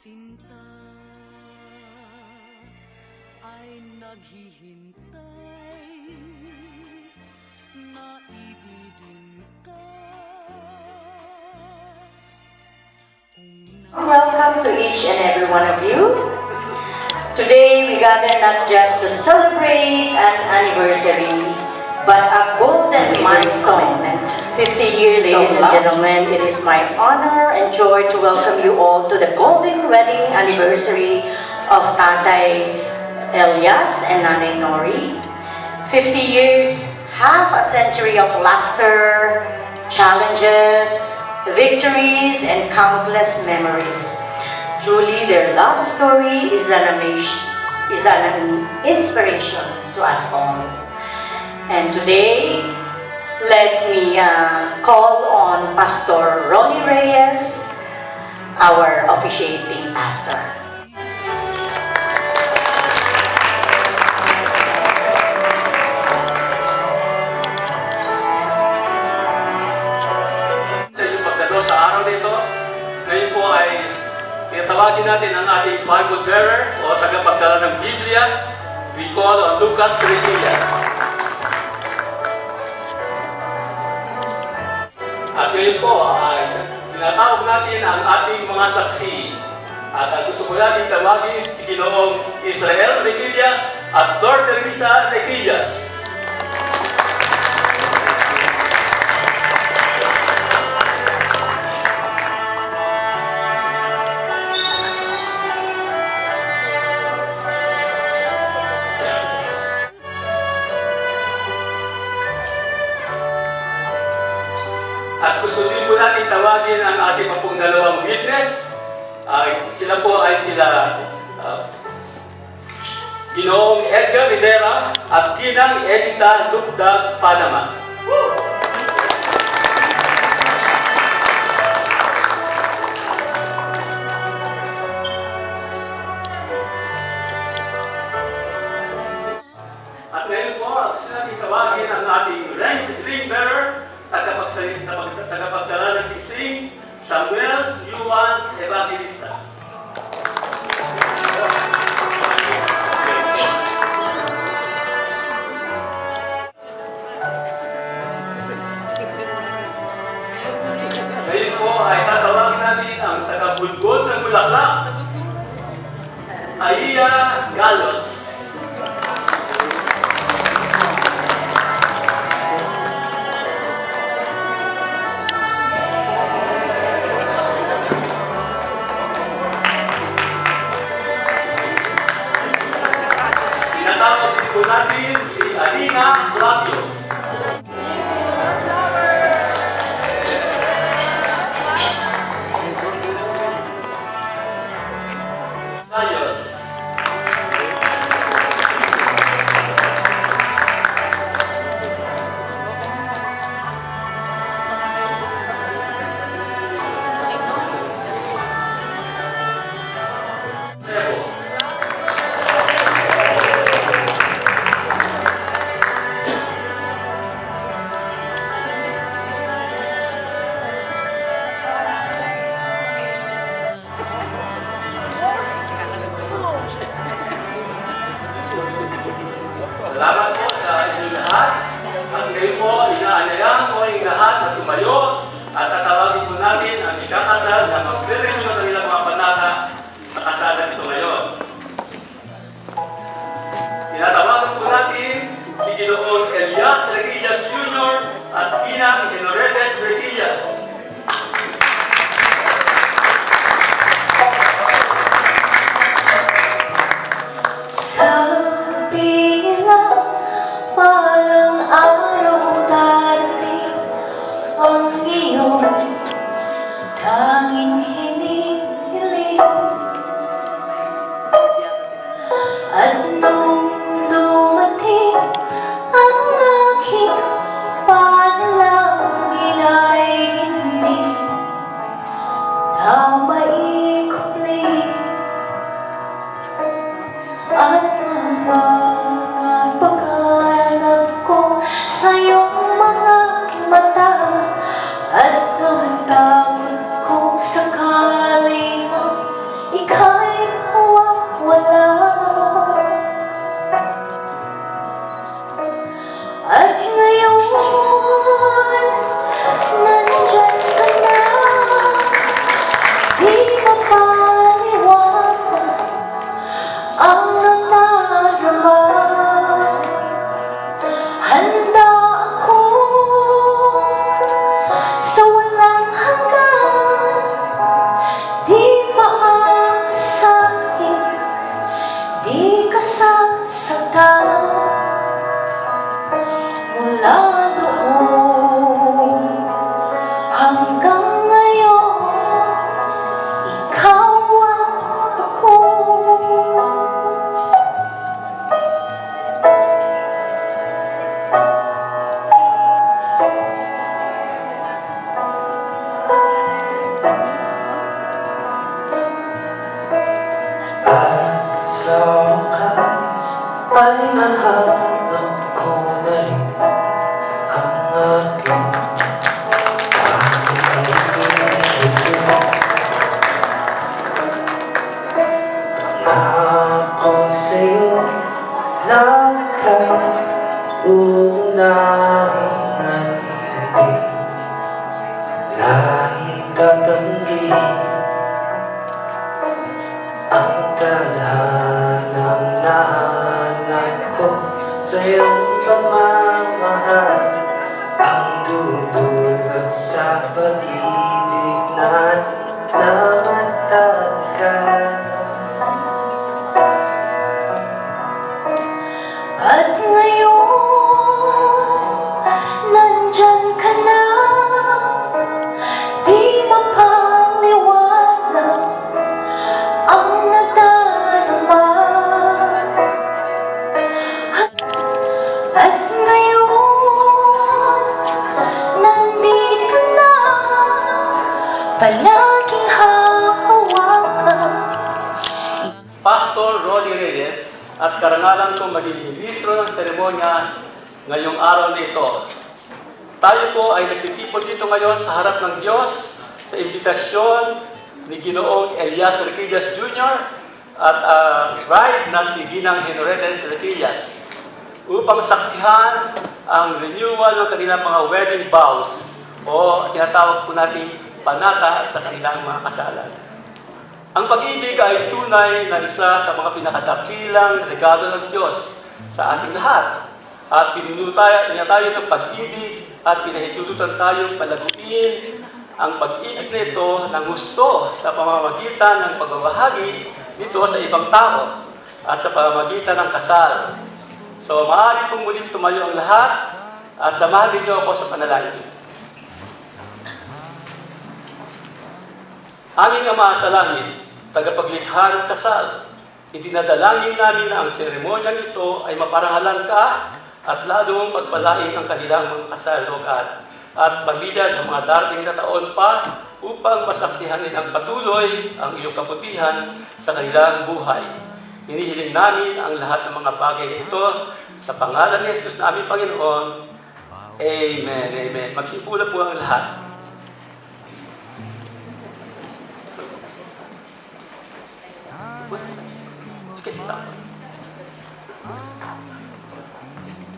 sinta ay naghihintay na ibigin ka. Welcome to each and every one of you. Today we gather not just to celebrate an anniversary, but a golden milestone. 50 years Ladies and gentlemen, it is my honor and joy to welcome you all to the golden wedding anniversary of Tatay Elias and Nanay Nori. 50 years, half a century of laughter, challenges, victories, and countless memories. Truly, their love story is an inspiration to us all. And today, let me call on Pastor Rolly Reyes, our officiating pastor. Sa araw nito, ngayon po ay tinatawagin natin ang ating Bible bearer o tagapagdala ng Biblia. We call on Lucas Requillas. At ngayon po ay tinatawag natin ang ating mga saksi. At gusto ko natin tawagin si Ginoong Israel Requillas at Lord Teresa Requillas. At gusto din po natin tawagin ang ating pong dalawang witness. Sila po ay Ginoong Edgar Rivera at Ginang Edita Lugdag Panama. At ngayon po, gusto natin tawagin ang ating ring bearer, tagapagdala ng siksing, Samuel Yuan Evangelista. Ngayon po ay tatawagin natin ang tagabulbol ng Bulaklak, Aiya Galos. Tinatawag po natin si Alina Flavio. Sayos. Sa wakas ay nahanap ko na rin ang aking nangako sa'yo na ika'y uunahin at hindi na itatanggi ang tadhanang nahanap ko sa iyong pamamahal, ang dudulot sa pag-ibig natin na matagal. At ngayon, nandyan ka na, di mapaliwanag ang nadarama. At ngayon, nandito na, palaging hahawakan. Pastor Rolly Reyes, at karangalan kong maging ministro ng seremonya ngayong araw na ito. Tayo po ay nagtitipon dito ngayon sa harap ng Diyos sa imbitasyon ni Ginoong Elias Requillas Jr. at bride na si Ginang Henretes Requillas upang saksihan ang renewal ng kanilang mga wedding vows o tinatawag po nating panata sa kanilang mga kasalan. Ang pag-ibig ay tunay na isa sa mga pinakadakilang regalo ng Diyos sa ating lahat. At pinunutan niya tayo ng pag-ibig at pinahintulutan tayong palaguin ang pag-ibig na ito ng gusto sa pamamagitan ng pagbabahagi nito sa ibang tao at sa pamamagitan ng kasal. So, maaari pong muling tumayo ang lahat at samahan niyo ako sa panalangin. Aming Ama sa langit, tagapaglikha ng kasal, itinadalangin namin na ang seremonya nito ay maparangalan ka at lalong pagpalain ang kanilang mga kasalugan at pamilya sa mga darating na taon pa upang masaksihan nilang patuloy ang iyong kabutihan sa kanilang buhay. Hinihiling namin ang lahat ng mga bagay na ito sa pangalan ni Jesus na aming Panginoon. Amen. Amen. Magsipula po ang lahat.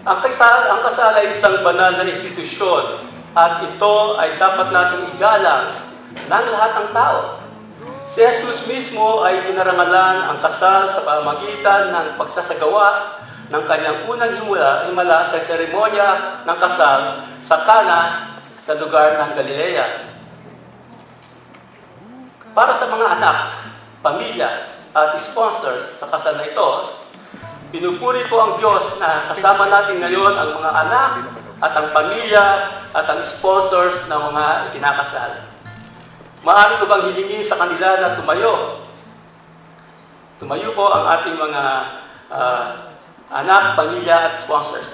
Ang kasal ay isang banal na institusyon at ito ay dapat nating igalang ng lahat ng tao. Si Jesus mismo ay pinarangalan ang kasal sa pamamagitan ng pagsasagawa ng kanyang unang himala sa seremonya ng kasal sa Cana sa lugar ng Galilea. Para sa mga anak, pamilya, at sponsors sa kasal na ito, pinupuri ko ang Diyos na kasama natin ngayon ang mga anak at ang pamilya at ang sponsors ng mga ikinakasal. Maaari ko bang hilingin sa kanila na tumayo? Tumayo po ang ating mga anak, pamilya at sponsors.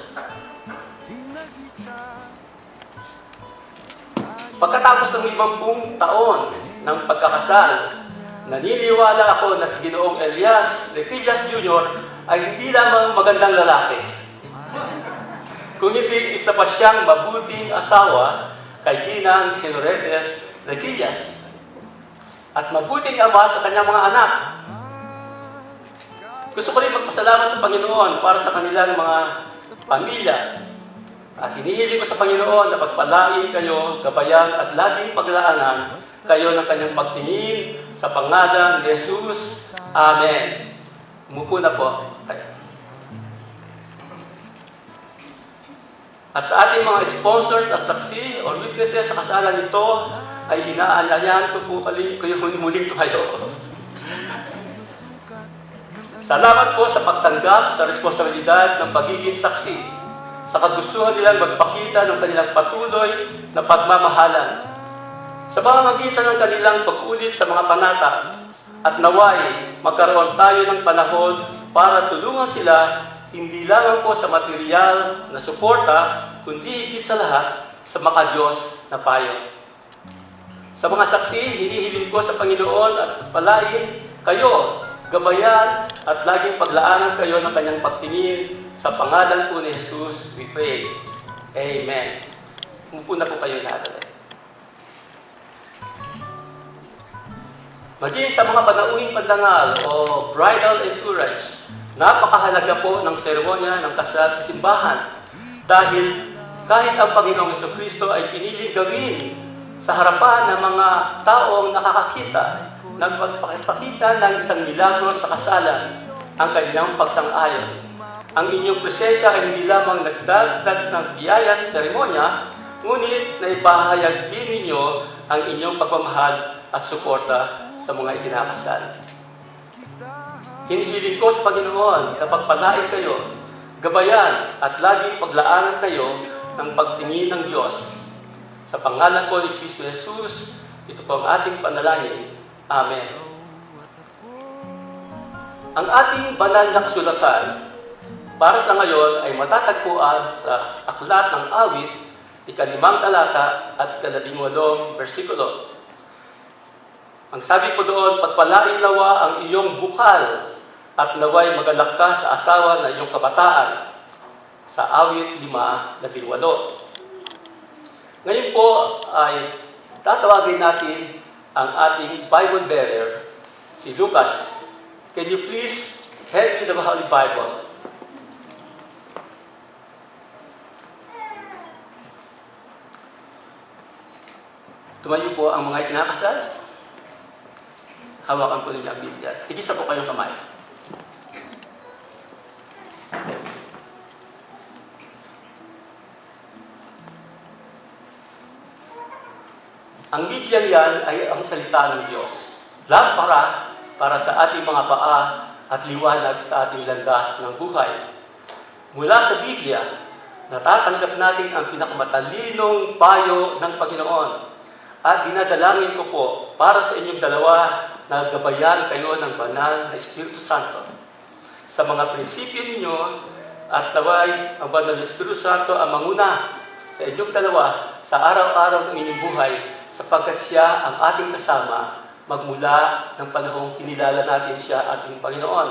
Pagkatapos ng 50 taon ng pagkakasal, naniniwala ako na si Ginoong Elias Requillas Jr. ay hindi lamang magandang lalaki, kung hindi isa pa siyang mabuting asawa kay Ginang Henretes Requillas at mabuting ama sa kanyang mga anak. Gusto ko rin magpasalamat sa Panginoon para sa kanilang mga pamilya. At hinihiling ko sa Panginoon na pagpalain kayo, gabayan at laging paglaanan kayo ng kanyang pagtingin sa pangalan ni Jesus. Amen. Umupo na po. At sa ating mga sponsors at saksi o witnesses sa kasalan nito, ay inaanyayahan ko po kayo muling tumayo. Salamat po sa pagtanggap sa responsibilidad ng pagiging saksi, sa kagustuhan nilang magpakita ng kanilang patuloy na pagmamahalan. Sa pamamagitan ng kanilang pag-ulit sa mga panata, at naway magkaroon tayo ng panahon para tulungan sila hindi lamang po sa material na suporta, kundi higit sa lahat sa makadiyos na payo. Sa mga saksi, hinihiling ko sa Panginoon at palain kayo Gabayan at laging paglaanan kayo ng kanyang pagtingin. Sa pangalan po ni Jesus, we pray. Amen. Umupo na po kayo lahat. Maging sa mga panauhing pandangal o bridal entourage, napakahalaga po ng seremonya ng kasal sa simbahan dahil kahit ang Panginoong Jesucristo ay piniling gawin sa harapan ng mga taong nakakakita, nagpapakita ng isang milagro sa kasalan, ang kanyang pagsang-ayon. Ang inyong presensya ay hindi lamang nagdagdag ng biyaya sa seremonya, ngunit naipahayag din ninyo ang inyong pagmamahal at suporta sa mga ikinakasal. Hinihiling ko sa Panginoon na pagpalain kayo, gabayan at laging paglaanan kayo ng pagtingin ng Diyos. Sa pangalan po ni Kristo Jesus, ito po ang ating panalangin. Amen. Ang ating banal na kasulatan para sa ngayon ay matatagpuan sa Aklat ng Awit, 5 talata at 18 versikulo. Ang sabi po doon, pagpalain nawa ang iyong bukal at naway magalak ka sa asawa na iyong kabataan. Sa Awit 5:18. Ngayon po ay tatawagin natin ang ating Bible bearer, si Lucas. Can you please head to the Holy Bible? Tumayo po ang mga ikinakasal. Hawakan po nila ang Biblia. Tigisa po kayong kamay. Ang Biblia yan ay ang salita ng Diyos. Lampara para sa ating mga paa at liwanag sa ating landas ng buhay. Mula sa Biblia, natatanggap natin ang pinakamatalinong payo ng Panginoon. At dinadalangin ko po para sa inyong dalawa na gabayan kayo ng banal na Espiritu Santo. Sa mga prinsipyo ninyo at naway ang banal na Espiritu Santo ang manguna sa inyong dalawa sa araw-araw ng inyong buhay sapagkat siya ang ating kasama magmula ng panahong kinilala natin siya ating Panginoon.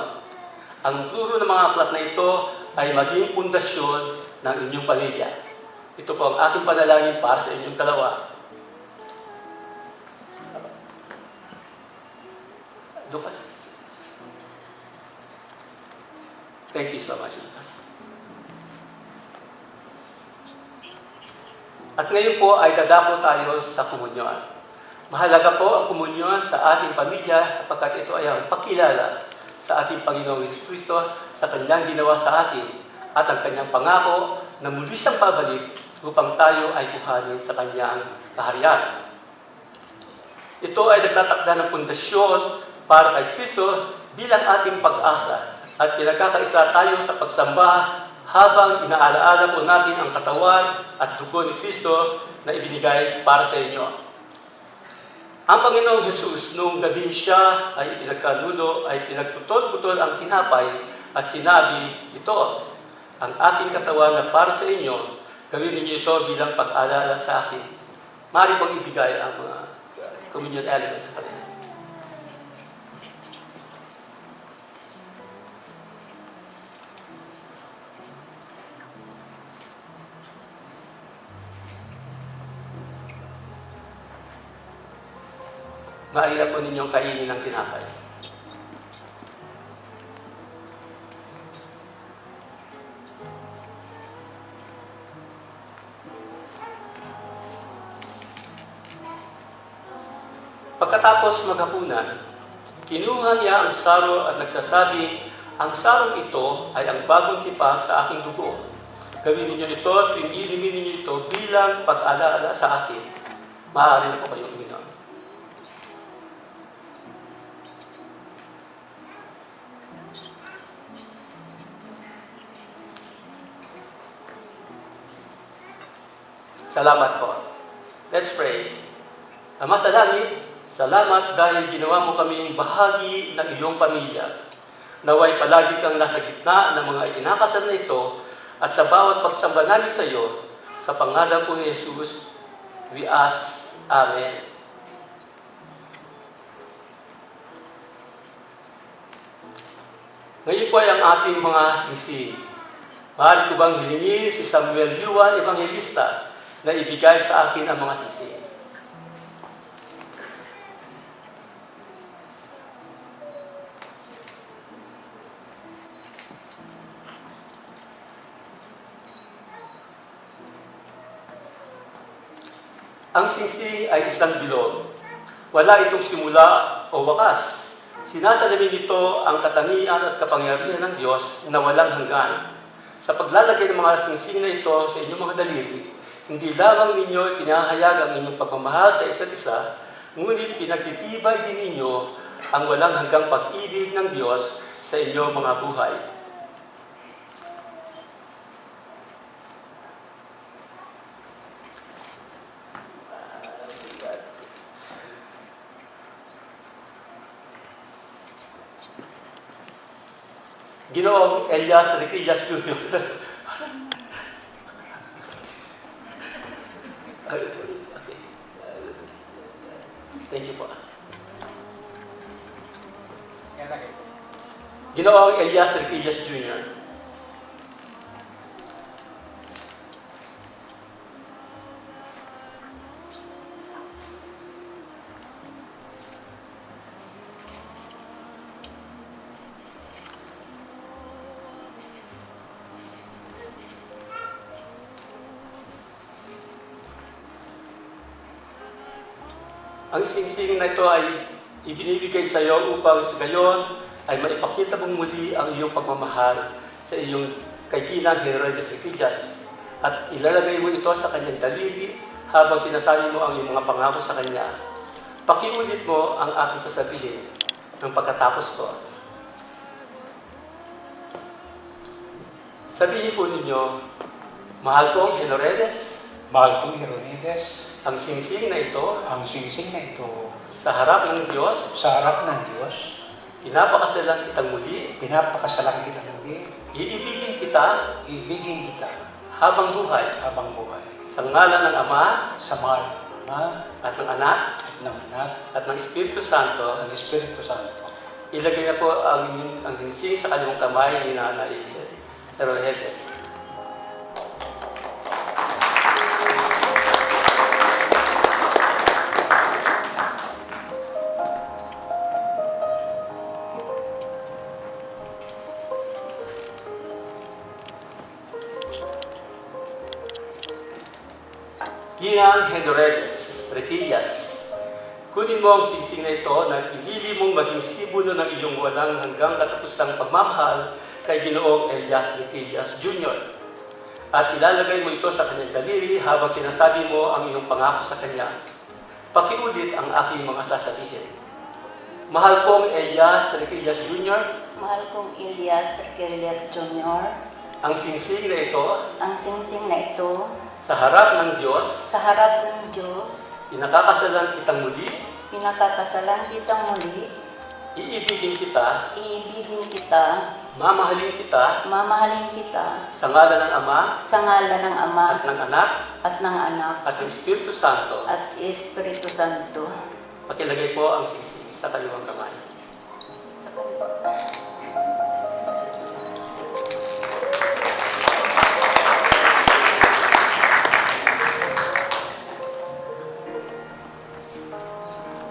Ang turo ng mga aklat na ito ay maging pundasyon ng inyong pamilya. Ito po ang aking panalangin para sa inyong dalawa. Lucas. Thank you so much, Lucas. At ngayon po ay dadako tayo sa komunyon. Mahalaga po ang komunyon sa ating pamilya sapagkat ito ay ang pagkilala sa ating Panginoong Jesucristo sa kanyang ginawa sa atin at ang kanyang pangako na muli siyang pabalik upang tayo ay kuhanin sa kanyang kaharian. Ito ay nagtatakda ng pundasyon para kay Kristo bilang ating pag-asa at pinagkakaisa tayo sa pagsamba habang inaalaala po natin ang katawan at dugo ni Kristo na ibinigay para sa inyo. Ang Panginoong Jesus, noong gabing siya ay pinagkalulo, ay pinagputol-putol ang tinapay at sinabi, ito, ang aking katawan na para sa inyo, gawin ninyo ito bilang pag-alala sa akin. Maaari pong ibigay ang mga communion elements sa kanila. Maaari na po ninyong kainin ng tinapay. Pagkatapos maghapunan, kinuha niya ang saro at nagsasabi, ang sarong ito ay ang bagong tipan sa aking dugo. Gawin ninyo ito at pinilimin ninyo ito bilang pag-alaala sa akin. Maaari na po kayong uminom. Salamat po. Let's pray. Ama sa langit, salamat dahil ginawa mo kaming bahagi ng iyong pamilya. Naway palagi kang nasa gitna ng mga ikinakasal na ito at sa bawat pagsamba namin sa iyo, sa pangalan po ni Jesus, we ask, Amen. Ngayon po ay ang ating mga singsing. Maaari ko bang hilingin si Samuel Yuan, Evangelista, na ibigay sa akin ang mga singsing? Ang singsing ay isang bilog. Wala itong simula o wakas. Sinasalamin nito ang katangian at kapangyarihan ng Diyos na walang hanggan. Sa paglalagay ng mga singsing na ito sa inyong mga daliri, hindi lamang ninyo pinahayag ang inyong pagmamahal sa isa't isa, ngunit pinagtitibay din ninyo ang walang hanggang pag-ibig ng Diyos sa inyong mga buhay. Ginoong Elias Requillas Jr. Thank you po. Ginoong Elias Requillas Jr. Ang singsing na ito ay ibinibigay sa iyo upang sa gayon ay maipakita mong muli ang iyong pagmamahal sa iyong kaibigan Herodes Requillas at ilalagay mo ito sa kanyang daliri habang sinasabi mo ang iyong mga pangako sa kanya. Pakiulit mo ang aking sasabihin ng pagkatapos ko. Sabihin po ninyo, mahal kong Herodes, Mahal kong Herodes, ang singsing na ito ang singsing na ito sa harap ng Diyos, sa harap ng Diyos, pinapakasalan kitang muli, pinapakasalan kita muli, iibigin kita ibigin kita habang buhay habang buhay. sa ngalan ng Ama Sa mahal ng Ama at ng Anak at ng Anak at ng Espiritu Santo. at ng Espiritu Santo. Ilagay na po ang singsing sa kanyang kamay ni Nanay Herodes. Ginang Herodes Requillas, kunin mo ang singsing na ito na pinili mong maging simbolo ng iyong walang hanggang katapusang pagmamahal kay Ginoong Elias Requillas Jr. At ilalagay mo ito sa kanyang daliri habang sinasabi mo ang iyong pangako sa kanya. Pakiulit ang aking mga sasabihin. Mahal kong Elias Requillas Jr., Mahal kong Elias Requillas Jr., ang singsing na ito ang singsing na ito sa harap ng Diyos, sa harap ng Diyos, pinakakasalan kitang muli, pinakakasalan kitang muli, iibigin kita, iibigin kita, mamahalin kita, mamahalin kita, sa ngalan ng Ama sa ngalan ng Ama at ng Anak at ng Anak at ng Espiritu Santo. at Espiritu Santo. Pakilagay po ang singsing sa kaliwang kamay. Sa kaliwa.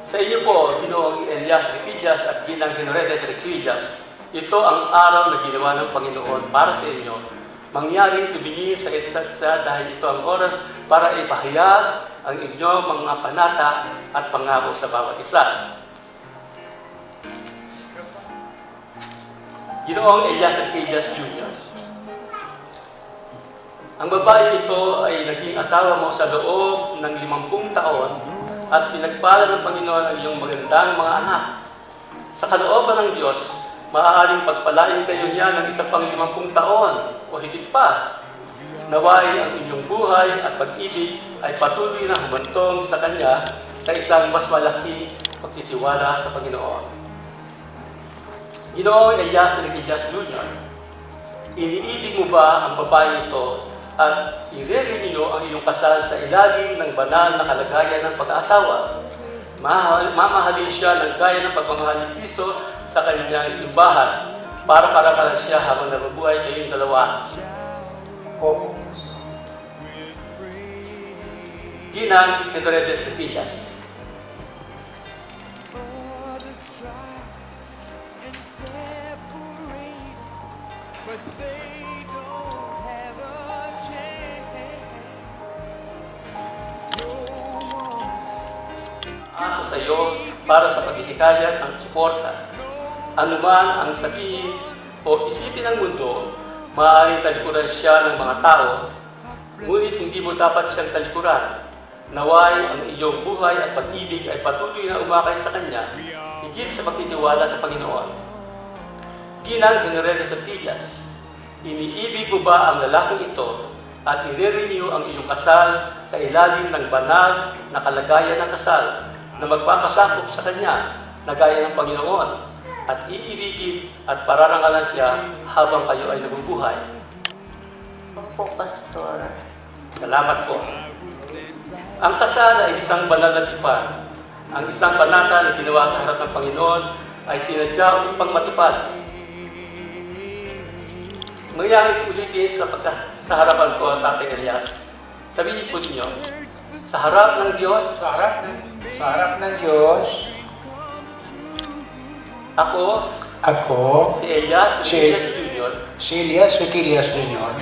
Sa iyo po, Ginoong Elias Requillas at Ginang Herodes Requillas, ito ang araw na ginawa ng Panginoon para sa inyo. Mangyaring tubingin sa isa't isa dahil ito ang oras para ipahayag ang inyong mga panata at pangako sa bawat isa. Ginoong Elias Requillas Jr. Ang babae ito ay naging asawa mo sa loob ng 50 taon at pinagpala ng Panginoon ang iyong magandang mga anak. Sa kalooban ng Diyos, maaaring pagpalain kayo niya ng isa pang 50 taon o higit pa. Naway ang inyong buhay at pag-ibig ay patuloy na humantong sa Kanya sa isang mas malaking pagtitiwala sa Panginoon. Ginoong Elias Requillas Jr., iniibig mo ba ang babae ito at i-renew ang iyong kasal sa ilalim ng banal na kalagayan ng pag-aasawa? Mamahalin siya ng gaya ng pagmamahal ni Kristo sa kanyang simbahan. para parangalan siya habang nabubuhay kayong dalawa. Opo. Ginang Hinoredes Repillas. Asa sa iyo para sa paghihikayat at suporta. Anuman ang sabihin o isipin ng mundo, maaaring talikuran siya ng mga tao, ngunit hindi mo dapat siyang talikuran. Naway ang iyong buhay at pag-ibig ay patuloy na umakay sa Kanya, higit sa pagtitiwala sa Panginoon. Ginang Hinoredes Repillas, iniibig mo ba ang lalaking ito at i-renew ang iyong kasal sa ilalim ng banal na kalagayan ng kasal na magpapasakop sa Kanya na gaya ng Panginoon at iibigin at pararangalan siya habang kayo ay nabubuhay? Opo, Pastor. Salamat po. Ang kasal ay isang banal na tipan. Ang isang banata na ginawa sa harap ng Panginoon ay sinadya upang matupad. Mayroong ulitin sa harapan ko, Tatay Elias. Sabihin po ninyo, sa harap ng Diyos, Sa harap ng Diyos, ako, si Elias Si- Requillas Jr. si Elias Requillas Jr.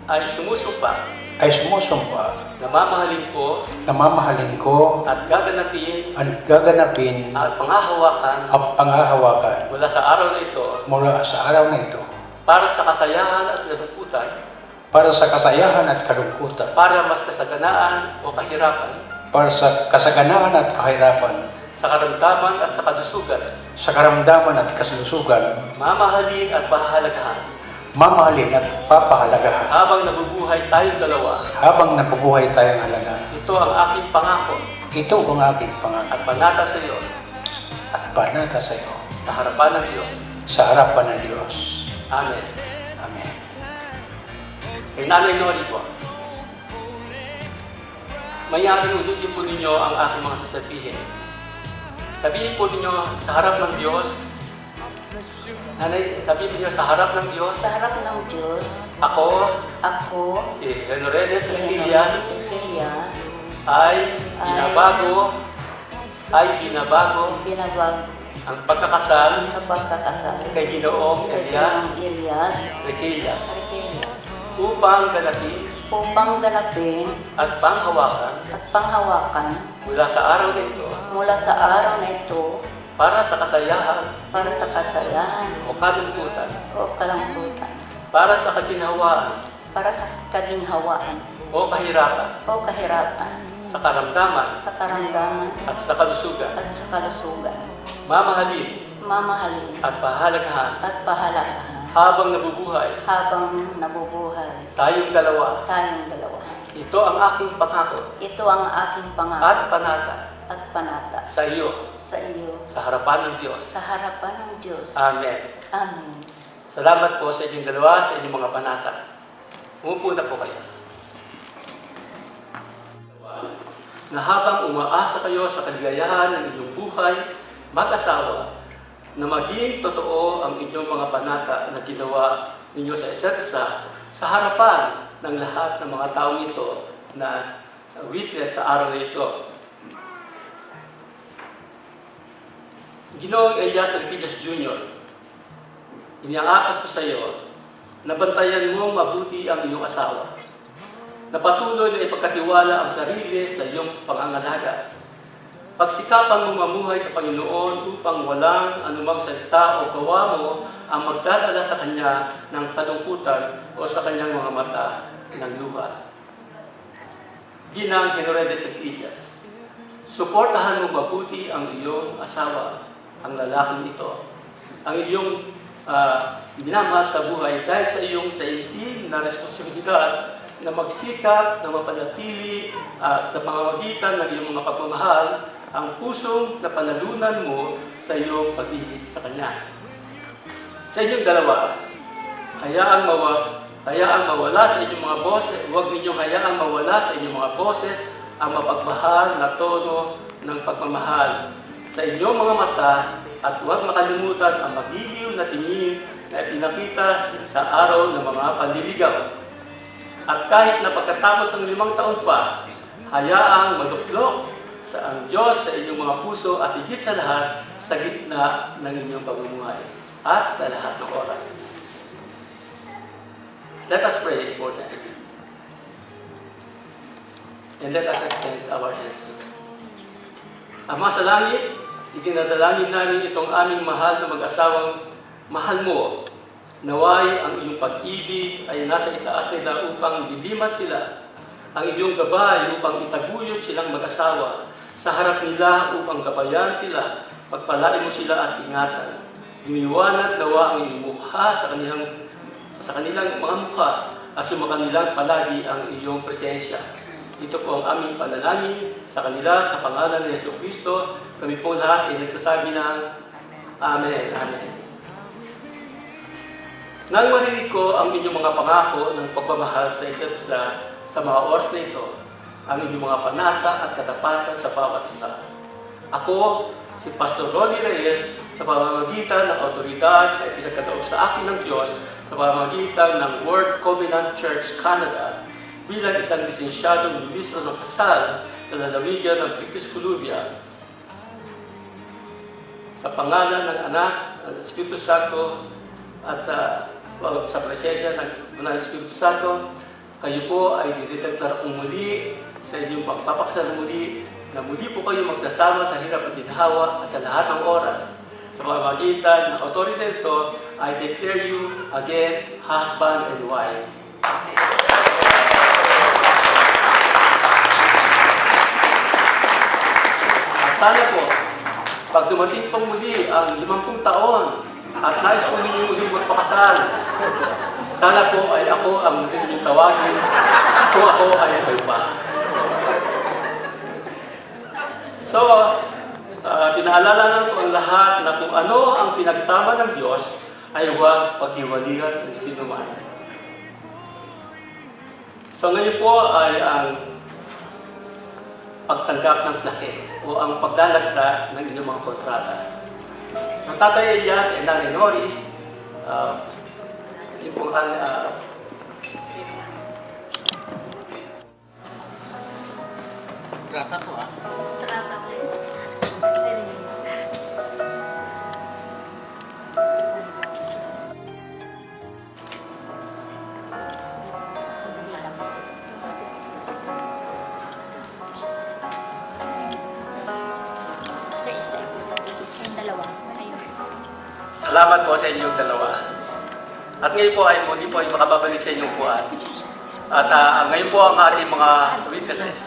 ay sumusumpa ay sumusumpa na mamahalin ko na mamahalin ko at gaganapin at gaganapin at panghahawakan ang panghahawakan mula sa araw na ito mula sa araw na ito para sa kasayahan at kalungkutan, para sa kasayahan at kalungkutan, para mas kasaganaan o kahirapan, para sa kasaganaan at kahirapan, sa karamdaman at sa kalusugan, sa karamdaman at kalusugan, mamahalin at pahahalagahan mamahalin at papahalagahan habang nabubuhay tayong dalawa. habang nabubuhay tayong halaga. Ito ang aking pangako Ito ang aking pangako at panata sa iyo at panata sa iyo sa harapan ng Diyos. sa harapan ng Diyos. Amen. Amen. Kay Nanay Nori po, mayaring ulitin po ninyo ang aking mga sasabihin. Sabihin po ninyo sa harap ng Diyos. Nanay, sabihin niyo sa harap ng Diyos, Sa harap ng Diyos, ako, ako, si Hinoredes si Repillas, Repillas, ay binabago binabag ang pagkakasal sa pagkakasal kay Ginoong kay Elias Ginoong Elias Requillas Repillas upang ganapin upang ganapin at panghawakan at panghawakan mula sa araw na ito mula sa araw na ito para sa kasayahan para sa kasayahan o kalungkutan, o kalambutan, para sa kaginhawaan para sa kaginhawaan o kahirapan, o kahirapan, sa karamdaman sa karamdaman at sa kalusugan, at sa kalusugan, mamahalin mamahalin at pahalagahan at pahalagahan habang nabubuhay habang nabubuhay tayong dalawa. tayong dalawa. Ito ang aking pangako Ito ang aking pangako at panata at panata sa iyo sa iyo sa harapan ng Diyos. sa harapan ng Diyos. Amen. Amen. Salamat po sa inyong dalawa, sa inyong mga panata. Umupo na po kayo. Na habang umaasa kayo sa kaligayahan ng inyong buhay, mag-asawa, na maging totoo ang inyong mga panata na ginawa ninyo sa isa't isa sa harapan ng lahat ng mga taong ito na witness sa araw na ito. Ginoong Elias Requillas Jr., iniangatas ko sa iyo na bantayan mo mabuti ang iyong asawa, na patuloy na ipagkatiwala ang sarili sa iyong pangangalaga. Pagsikapan mo mamuhay sa Panginoon upang walang anumang salita o gawa mo ang magdadala sa Kanya ng kalungkutan o sa Kanyang mga mata ng luha. Ginang Hinoredes Repillas, suportahan mo mabuti ang iyong asawa, ang lalaking ito, ang iyong minamahal sa buhay dahil sa iyong taimtim na responsibilidad na magsikap, na mapanatili sa pamamagitan ng iyong mga pagmamahal ang pusong na panalunan mo sa iyong pag-ibig sa Kanya. Sa inyong dalawa, hayaang mawala sa inyong mga boses, huwag ninyong hayaang mawala sa inyong mga boses ang mapagmahal na tono ng pagmamahal. Sa inyong mga mata, at huwag makalimutan ang magiliw na tingin na ipinakita sa araw ng mga panliligaw. At kahit na pagkatapos ng 5 taon pa, hayaang maluklok sa ang Diyos sa inyong mga puso at higit sa lahat sa gitna ng inyong pamumuhay at sa lahat ng oras. Let us pray for them. And let us extend our hands to them. Ama sa langit, itinadalangin namin itong aming mahal na mag-asawang mahal mo. Naway ang iyong pag-ibig ay nasa itaas nila upang diliman sila. Ang iyong gabay upang itaguyod silang mag-asawa. Sa harap nila upang gabayan sila. Pagpalain mo sila at ingatan. Lumiwanag nawa ang iyong mukha sa kanilang mga mukha at sumakanilang palagi ang iyong presensya. Ito po ang aming panalangin sa kanila sa pangalan ni Jesucristo. Kami po lahat ay nagsasabi ng Amen. Amen. Nang marinig ko ang inyong mga pangako ng pagmamahal sa isa't isa sa mga oras na ito, ang inyong mga panata at katapatan sa bawat isa. Ako, si Pastor Ronnie Reyes, sa pamamagitan ng autoridad ay pinagkataon sa akin ng Diyos sa pamamagitan ng Word Covenant Church Canada bilang isang lisensyadong ministro ng kasal sa lalawigan ng British Columbia. Sa pangalan ng Anak, ng Espiritu Santo, at sa presensya ng Espiritu Santo, kayo po ay dideklara muli sa inyong pagpapakasal muli na muli po kayo magsasama sa hirap at ginhawa at sa lahat ng oras. Sa pamamagitan ng authority ito, I declare you again husband and wife. At sana po, pag dumating pang muli ang 50 taon at nais po ninyo muli magpakasal, sana po ay ako ang inyong tawagin kung ako ay kayo pa. So, pinaalala lang po ang lahat na kung ano ang pinagsama ng Diyos ay huwag paghiwalihan ng sino man. So ngayon po ay ang pagtanggap ng plaque o ang paglalagta ng inyong mga kontrata. So Tatay Elias and Nanay Nori, yun po ang kontrata po Salamat po sa inyong dalawa. At ngayon po ay muli po ay makababalik sa inyong puwan. At ngayon po ang ating mga witnesses.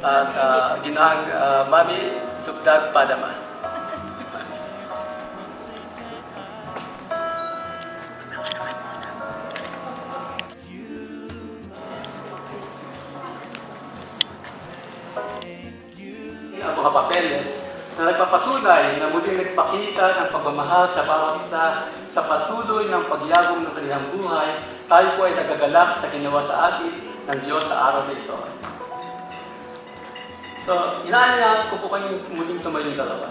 At ginang Mami Tugdag Padama. Ang mga papeles na nagpapatunay na muling nagpakita ng pagmamahal sa bawat isa sa patuloy ng pagyagom ng kanilang buhay, tayo po ay nagagalak sa ginawa sa atin ng Diyos sa araw na ito. So, inaanyayahan ko po kayong muling tumayong dalawa.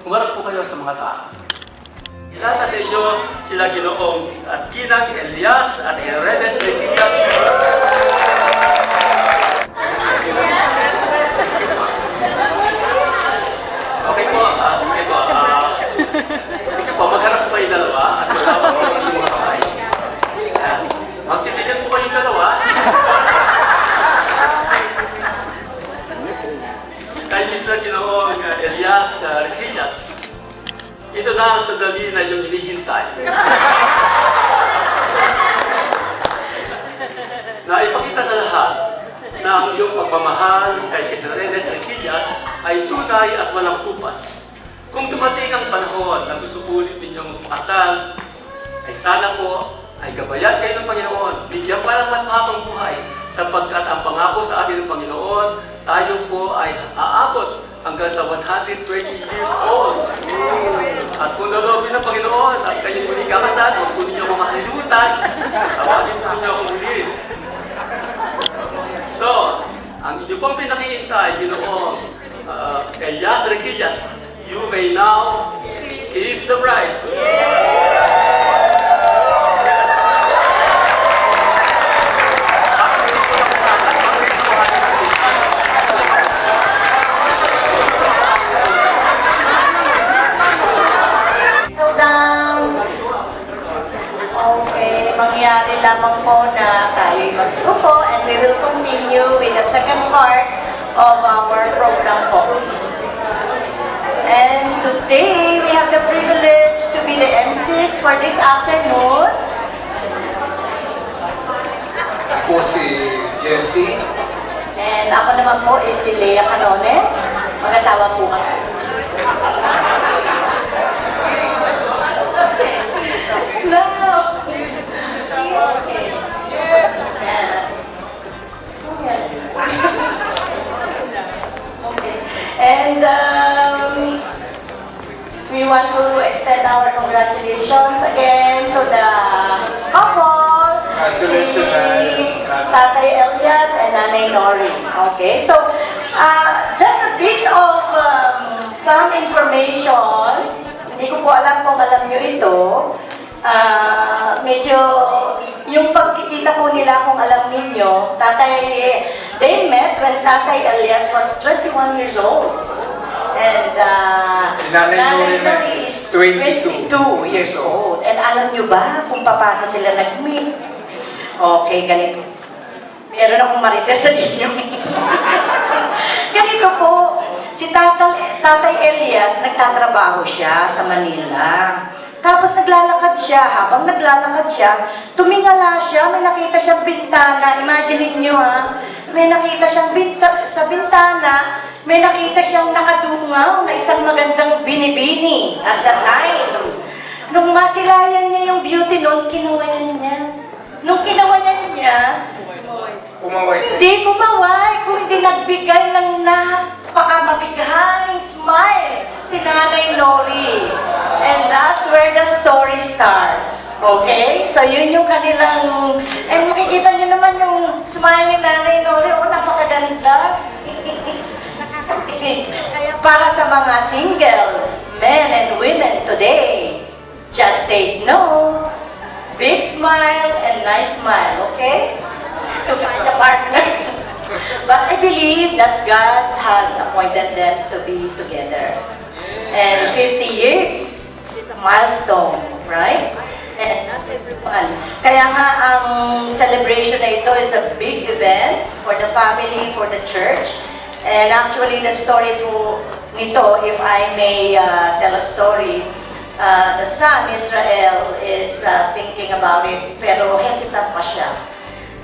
Humarap po kayo sa mga tao. Ilata sa inyo sila Ginoong at Ginang Elias at Heredes Lequias. Okay po, sige po. Sige po, magharap po kayo dalawa at magharap po kayo mga kamay. Magtitigan po kayo dalawa. Kayo sila Ginoong Elias Lequias. Ito na ang sandali na yung hinihintay. Na ipakita sa lahat na ang iyong pagmamahal kay Heredes Lequias ay tunay at walang kupas. Kung dumating ang panahon na gusto ulit ninyong magpakasal, ay sana po ay gabayan kayo ng Panginoon, bigyan pa ng mas mahabang buhay, sapagkat ang pangako sa atin ng Panginoon, tayo po ay aabot hanggang sa 120 years old. At kung nalobin ng Panginoon at kayo muli kakasal, huwag po ninyo ako makalimutan. Tawagin po ninyo ako muli. So, ang inyo pong pinakihintay, Ginoong Elias Requillas, you may now kiss the bride. Mangyari lamang po na tayo'y magsuko and we will continue with the second part of our program po. And today, we have the privilege to be the MCs for this afternoon. Ako si Jesse. And ako naman po is si Lea Canones. Mag-asawa po kami. No. Okay. Okay. And we want to extend our congratulations again to the couple, Congratulations, si Tatay Elias and Nanay Nori. Okay, so just a bit of some information. Hindi ko po alam kung alam nyo ito. Medyo yung pagkikita po nila kung alam ninyo, they met when Tatay Elias was 21 years old. And Si Nanay Nori is 22 years old. And alam nyo ba kung paano sila nag-meet? Okay, ganito. Meron akong marites sa inyo. Ganito po, si Tatay Elias, nagtatrabaho siya sa Manila. Tapos naglalakad siya, habang naglalakad siya, tumingala siya, may nakita siyang bintana. Imagine niyo ha, may nakita siyang sa bintana, may nakita siyang nakadungaw na isang magandang binibini at that time. Nung masilayan niya yung beauty noon, kinawayan niya. Nung kinawayan niya, hindi kumaway kung hindi nagbigay ng napakamabighaning smile si Nanay Nori. And that's where the story starts. Okay? So yun yung kanilang... And makikita niyo naman yung smile ni Nanay Nori. Oh, napakaganda. Kaya para sa mga single men and women today, just take note. Big smile and nice smile, okay? To find a partner. But I believe that God had appointed them to be together. And 50 years is a milestone, right? And not everyone. Kaya nga ang celebration na ito is a big event for the family, for the church. And actually the story nito, if I may tell a story, the son, Israel, is thinking about it, pero hesitant pa siya.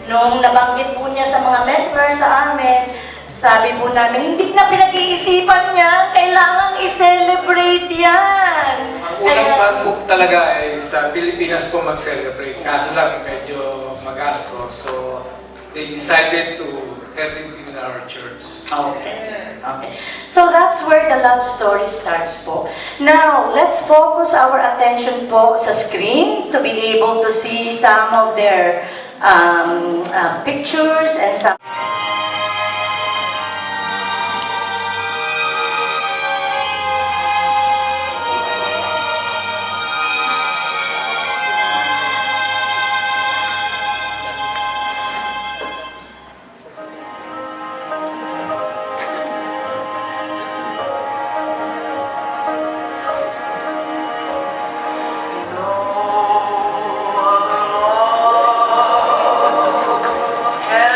Nung nabanggit po niya sa mga members sa amin, sabi po namin, hindi na pinag-iisipan niya, kailangang i-celebrate yan. Ang unang plan po talaga ay sa Pilipinas po mag-celebrate. Kaso lang medyo magasto. So, they decided to have it in our church. Okay. Okay. So that's where the love story starts po. Now, let's focus our attention po sa screen to be able to see some of their pictures and some... No other love can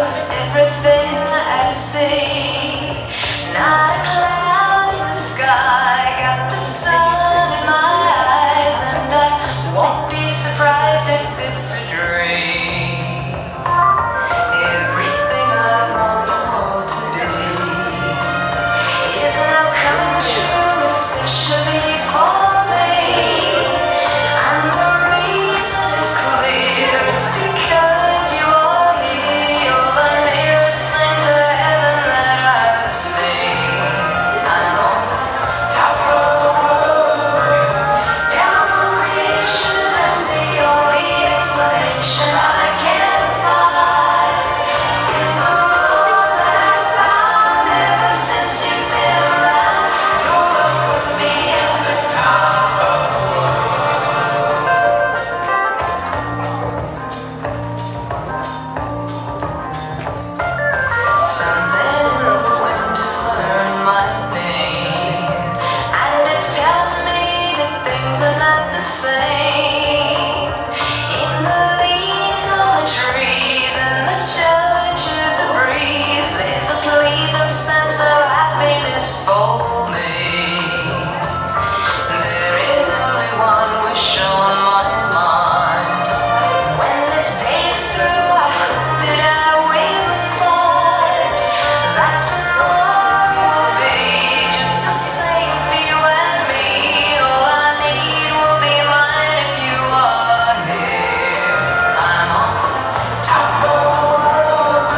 almost everything I see. Not a cloud in the sky, got the sun in my eyes, and I won't be surprised if it's a dream. Everything I want the world today is now coming true, especially for me. And the reason is clear, it's because you are here. You're the nearest thing to heaven that I've seen. I'm on top of the world, down on creation, and the only explanation I can find is the love that I found ever since you've been around. Your love's put me at the top of the world. Something in the wind has learned my name, and it's telling me that things are not the same. In the leaves on the trees and the touch of the breeze, there's a pleasing sense of happiness for me. There is only one wish on my mind. When this day's through, I hope that I will find that tomorrow will be just the same for you and me. All I need will be mine if you are here. I'm on top of the world,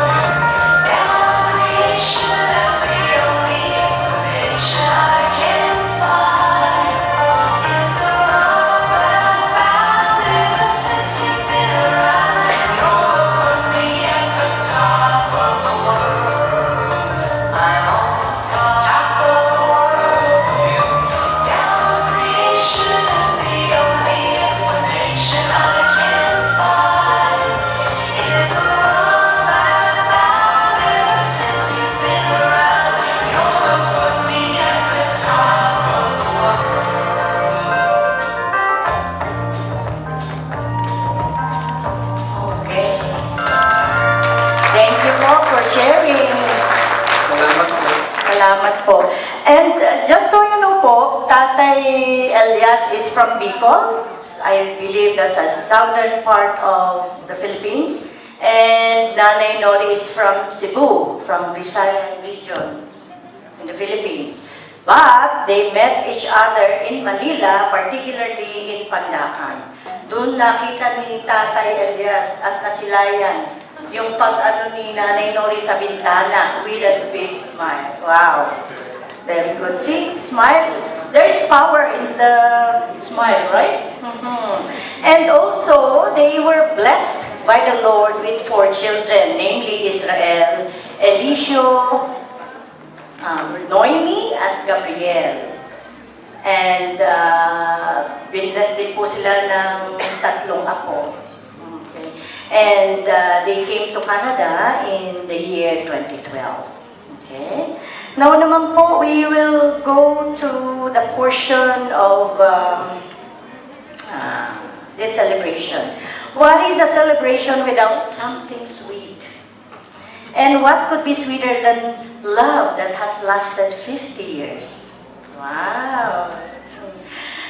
down on creation, and the only explanation I can find is the love that I found ever since you've been around. Your love's put me at the top of the world. I'm on top of the world, down on creation, and the only explanation I can find is the love that I found ever since you've been around. Your love's put me at the top of the world. Okay. Thank you po for sharing. Salamat po. Salamat po. And just so you know po, Tatay Elias is from Bicol. I believe that's a southern part of the Philippines. And Nanay Nori is from Cebu, from Visayan region in the Philippines. But they met each other in Manila, particularly in Pandacan. Doon nakita ni Tatay Elias at nasilayan yung pag-ano ni Nanay Nori sa bintana with a big smile. Wow. Very good. See, smile. There's power in the smile, right? And also, they were blessed by the Lord with 4 children, namely Israel, Eliseo, Noemi, at Gabriel. And binless din po sila ng 3 apo. Okay. And they came to Canada in the year 2012. Okay. Now naman po, we will go to the portion of this celebration. What is a celebration without something sweet? And what could be sweeter than love that has lasted 50 years? Wow!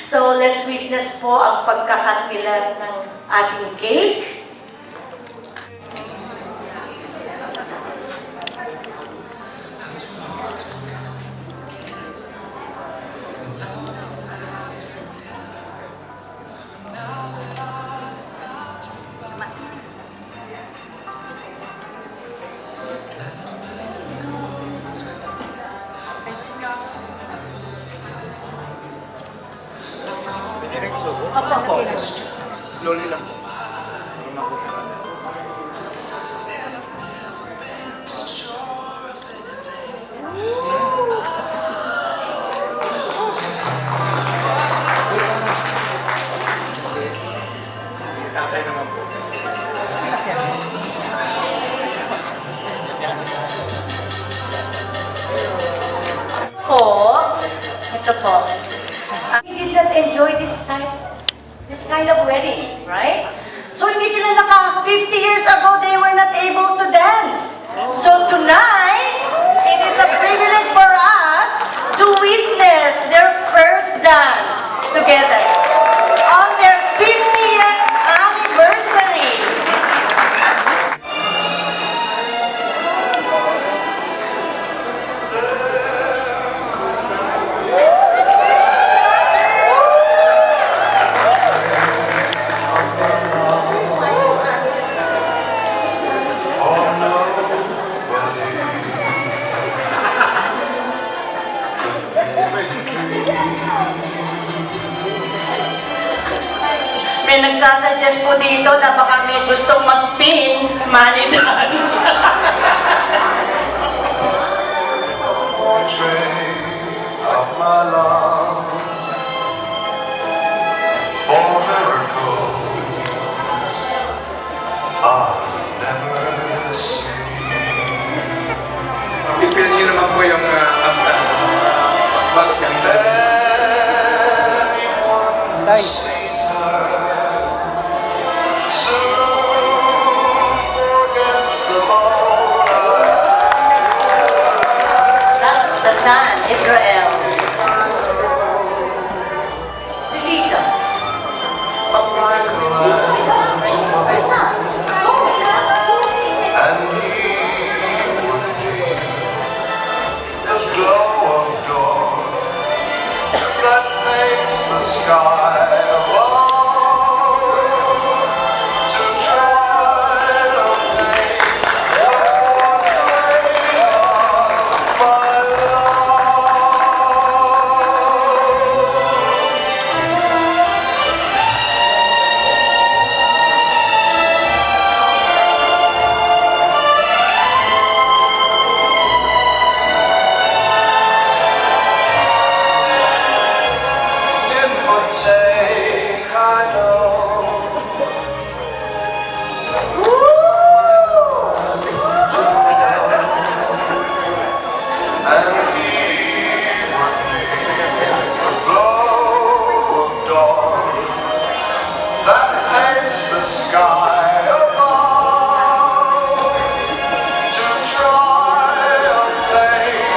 So let's witness po ang pagkakanila ng ating cake. Slowly lang. Tatay naman po. Ito po. We did not enjoy this kind of wedding, right? May nagsasuggest po dito na baka may gustong mag-pin, money dance. Portrait of my love for miracles I'll never see. Pipil niyo naman po yung kanta. Pagkanta. Anyone sees her soon forgets the moonlight. That's the son, Israel. Si Lisa. Like a angel, and he would be the glow of dawn that makes the sky above to try to paint a portrait of my love. It would take, I know, and he would be the glow of dawn that paints the sky above to try and paint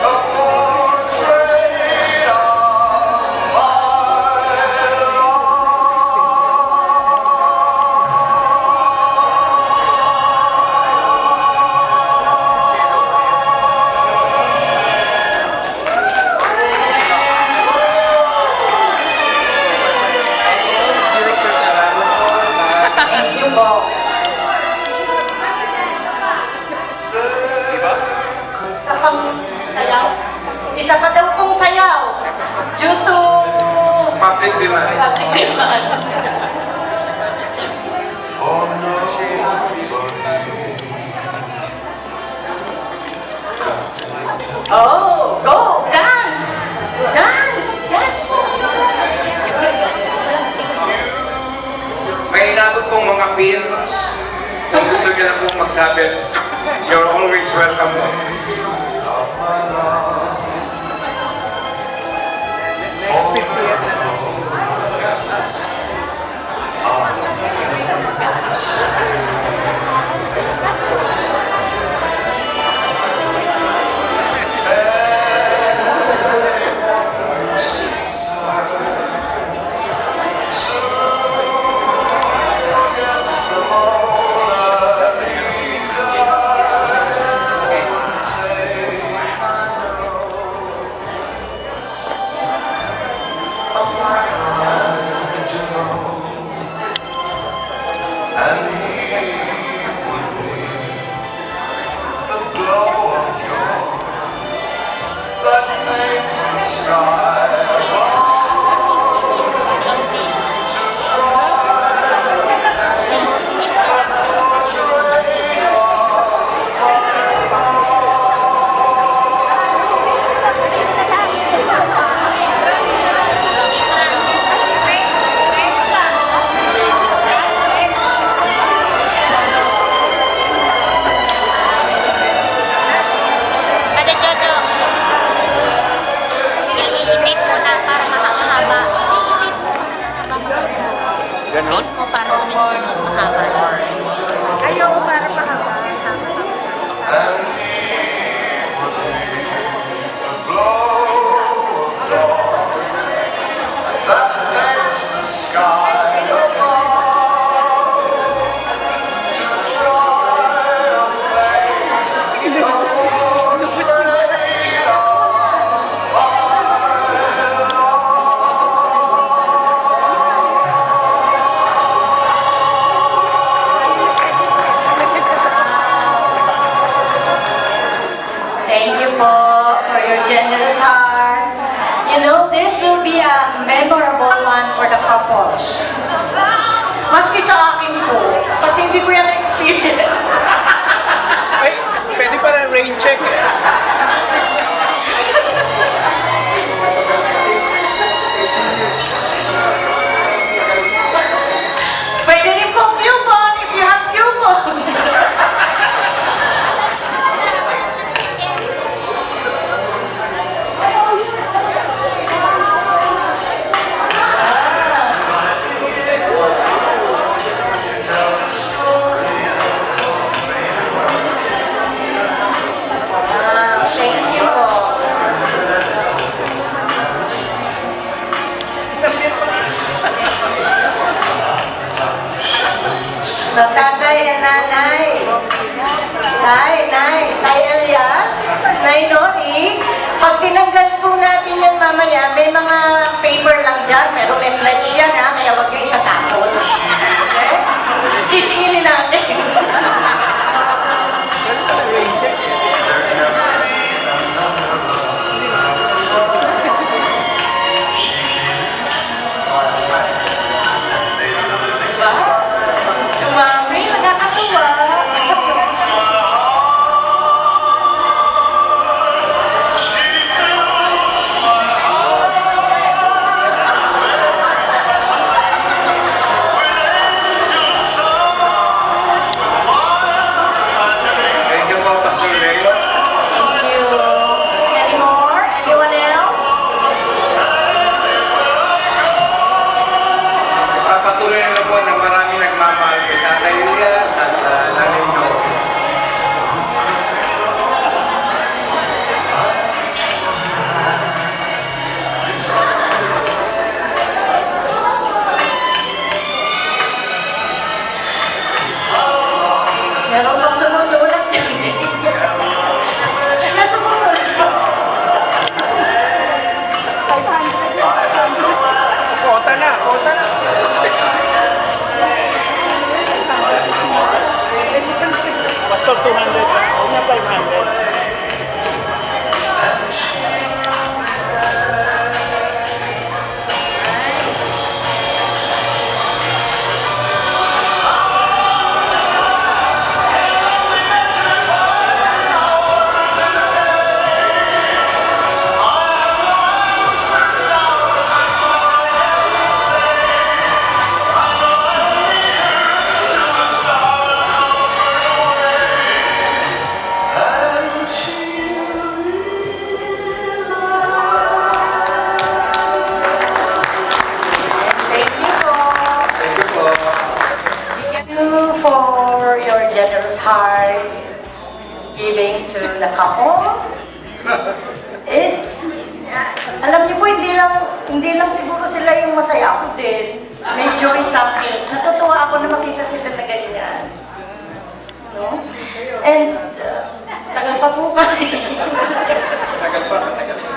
a portrait of my Thank you po. Isa pang sayaw. Isa pa daw pong sayaw. Due to Public demand. public demand. For nobody Oh, go! Dance! Dance! Dance po! May inabot pong mga pins. Kung gusto niyo na pong magsabit, you're always welcome. of my love. For miracles I'll never and he would be the glow of dawn that paints the sky above to try and paint a portrait of my love. Kada Jojo, i-ipit mo na para mahaba. I-ipit mo. Ipit mo para sunod-sunod mahaba siya. Ayaw ko para mahaba. And he would be the glow of dawn that paints the sky above to try and paint a portrait of my Thank you po for your generous heart. You know, this will be a memorable one for the couple. Maski sa akin po, kasi hindi ko yan na-experience. Ay, pwede pa na rain check eh. Pwede rin po coupon if you have coupons. Thank you po. Sa tatay and nanay. Tay Elias, Nay Nori, pag tinanggal po natin yan mamaya, may mga paper lang dyan, pero may pledge yan ha, kaya huwag nyo itatakot. Okay? Sisingilin natin. Mami, nakakatuwa. Thank you po, Pastor Leo. Thank you. Any more? Anyone else? Ipapatuloy na po na marami nagmamahal kay Tatay Elias at Nanay Nori. Meron pang sumusulat dyan. Nasumusulat pa. Kota na, kota na. Pastor 200. Huwag na 500. Thank you po. Thank you po. Thank you for your generous heart giving to the couple. It's, alam niyo po, hindi lang siguro sila yung masaya, ako din. May joy sa akin. Natutuwa ako na makita sila na ganyan. No? And, tagal pa po kami. Tagal pa, tagal pa.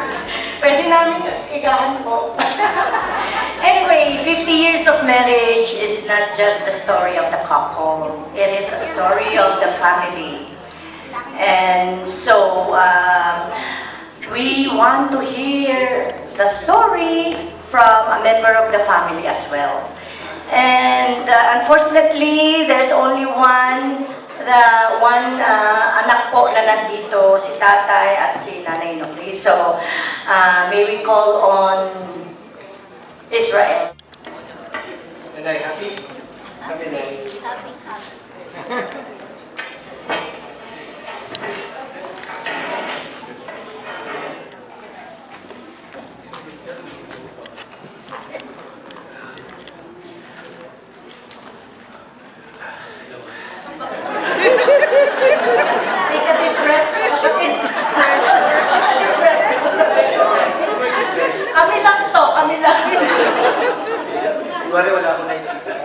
Pwede namin igahan po. Anyway, 50 years of marriage is not just the story of the couple. It is a story of the family. And so, we want to hear the story from a member of the family as well. And unfortunately, there's only one anak po na nandito, si tatay at si nanay Nori. So, may we call on Israel. Nanay, happy? Happy, Nay. Take a deep breath. Kami lang to, kami lang. Kunwari wala akong nakikita.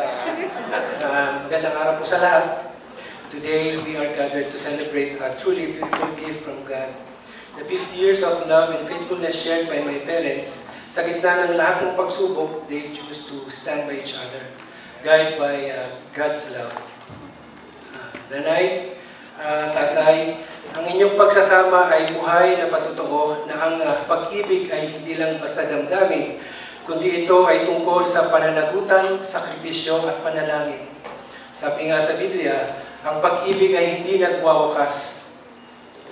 Magandang araw po sa lahat. Today, we are gathered to celebrate a truly beautiful gift from God. The 50 years of love and faithfulness shared by my parents. Sa gitna ng lahat ng pagsubok, they choose to stand by each other, guided by God's love. Nanay, tatay, ang inyong pagsasama ay buhay na patotoo na ang pag-ibig ay hindi lang basta damdamin, kundi ito ay tungkol sa pananagutan, sakripisyo at panalangin. Sabi nga sa Biblia, ang pag-ibig ay hindi nagwawakas.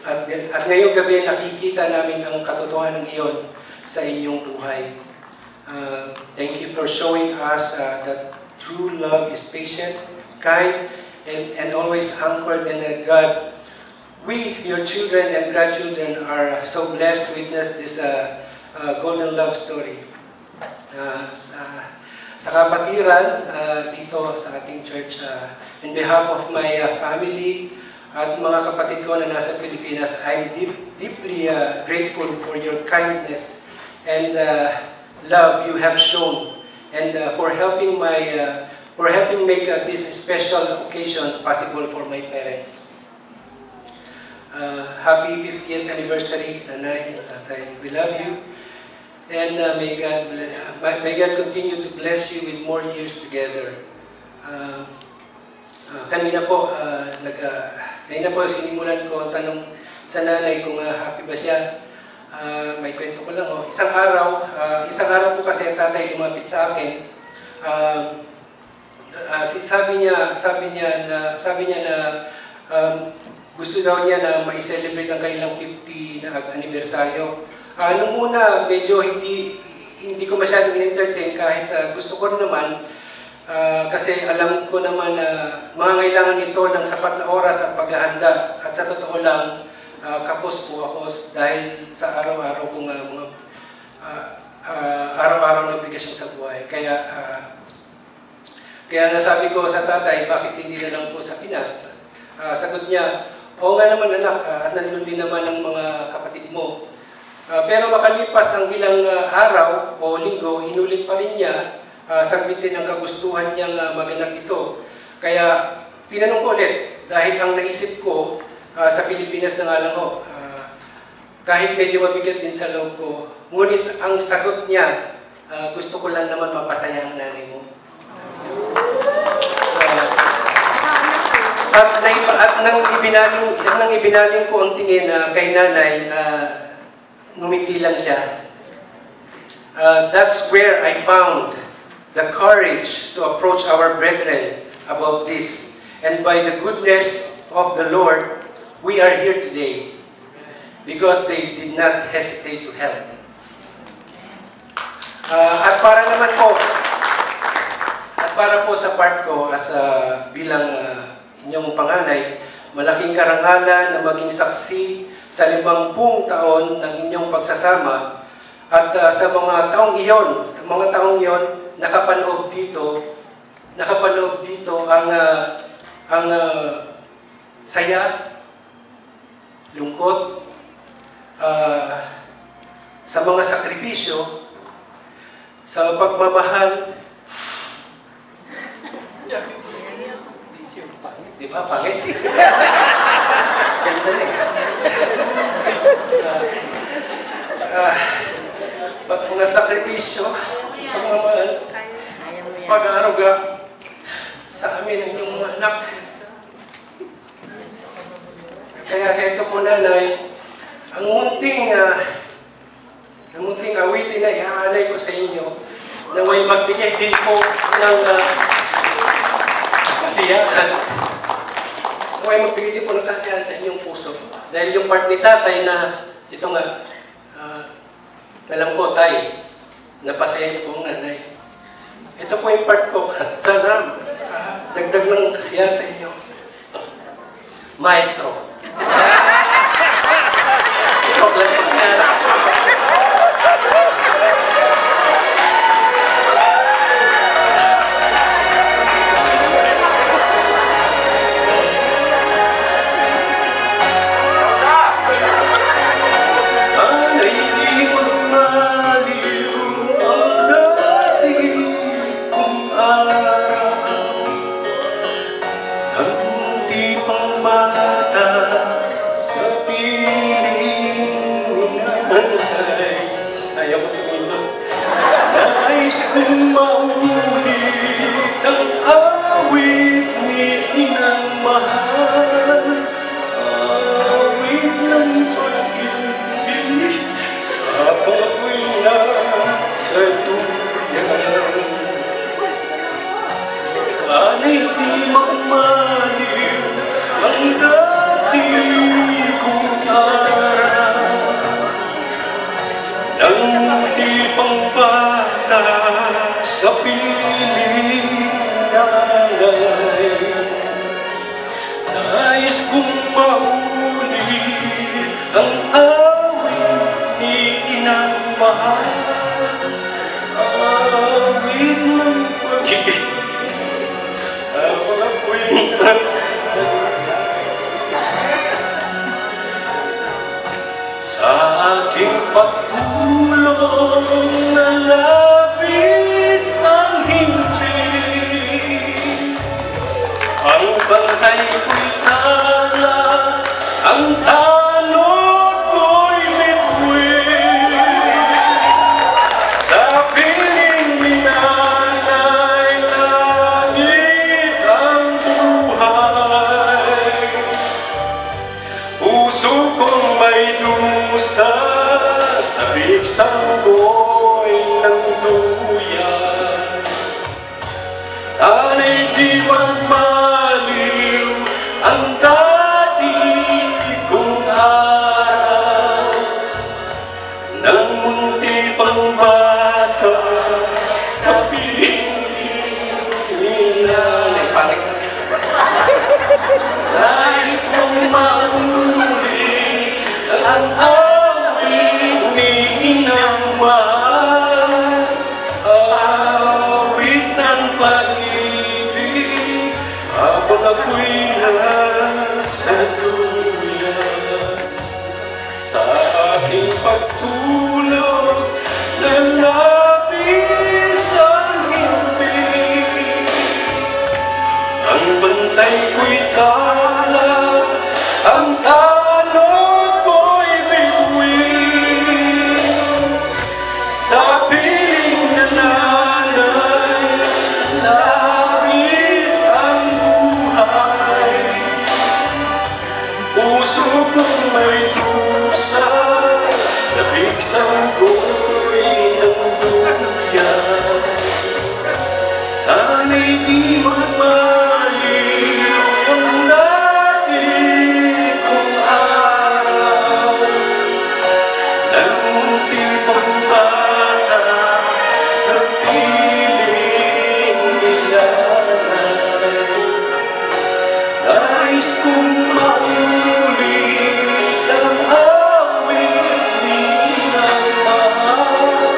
At ngayong gabi nakikita namin ang katotohanan ng iyon sa inyong buhay. Thank you for showing us that true love is patient, kind, and always anchored in God. We, your children and grandchildren, are so blessed to witness this golden love story. Sa kapatiran dito sa ating church, in behalf of my family at mga kapatid ko na nasa Pilipinas, I'm deeply grateful for your kindness and love you have shown, and for helping make this special occasion possible for my parents. Happy 50th anniversary, Nanay and Tatay. We love you. And may God continue to bless you with more years together. Kanina po sinimulan ko ang tanong sa nanay kung happy ba siya. May kwento ko lang. Isang araw po kasi tatay lumapit sa akin. Sabi niya na gusto daw niya na ma-celebrate ang kanilang 50 na anibersaryo. Nung una, medyo hindi ko masyadong in-entertain kahit gusto ko naman kasi alam ko naman na mangangailangan nito ng sapat na oras at paghahanda. At sa totoo lang, kapos po ako dahil sa araw-araw kong mga araw-araw na obligasyon sa buhay. Kaya nasabi ko sa tatay, bakit hindi na lang po sa Pinas? Sagot niya, oo nga naman anak, at nandun din naman ang mga kapatid mo. Pero makalipas ang ilang araw o linggo, inulit pa rin niya sabitin ang kagustuhan niyang maganap ito. Kaya tinanong ko ulit, dahil ang naisip ko sa Pilipinas na nga lang kahit medyo mabigat din sa loob ko, ngunit ang sagot niya, gusto ko lang naman mapasaya ang nanay mo. At nang ibinaling ko ang tingin kay nanay, ngumiti lang siya. That's where I found the courage to approach our brethren about this. And by the goodness of the Lord, we are here today because they did not hesitate to help. At para po sa part ko as bilang inyong panganay, malaking karangalan na maging saksi sa 50 taon ng inyong pagsasama at sa mga taong iyon, nakapaloob dito ang saya, lungkot, sa mga sakripisyo, sa pagmamahal. Di ba? Pangit. Ganda na mga sakripisyo, pagmamahal, pag-aaruga sa amin ng inyong mga anak. Kaya heto po nanay, ang munting awitin na iaalay ko sa inyo na may magbigay din po ng kasiyahan. May magbigay din po ng kasiyahan sa inyong puso. Dahil yung part ni tatay na, ito nga, alam ko tay, napasaya niyo po ang nanay. Ito po yung part ko. Sana, dagdag ng kasiyahan sa inyo. Maestro. Joke lang po niya. Kung maulit ang awit ni Inang Mahal, awit ng pag-ibig, habang ako'y nasa dulo. ang awit ni inang mahal, awit ng pag-ibig. Sa aking pagtulong na labis ang himpit, ang banghay ko'y tala, ang tanod ko'y bituin. Sa piling ni nanay, langit ang buhay. Puso kong may dusa, sa biksang ko'y ng duyan. Sana'y di magmaliw ang dati kong araw, nang munti pang bata sa piling ni nanay. Panik na. Sais kong mauli ang awit ni inang mahal, awit ng pag-ibig habang ako'y nasa duya. Sa aking pagtulog na labis ang himpit, ang bantay ko'y tala, ang tanod ko'y bituin. Sa piling na nanay, langit ang buhay. Puso kong may dusa, sa biksang ko'y ng duyan. Sana'y di magmaliw ang dati kong araw, nang munti pang bata sa piling ni nanay. Nais kong maulit ang awit ni inang mahal,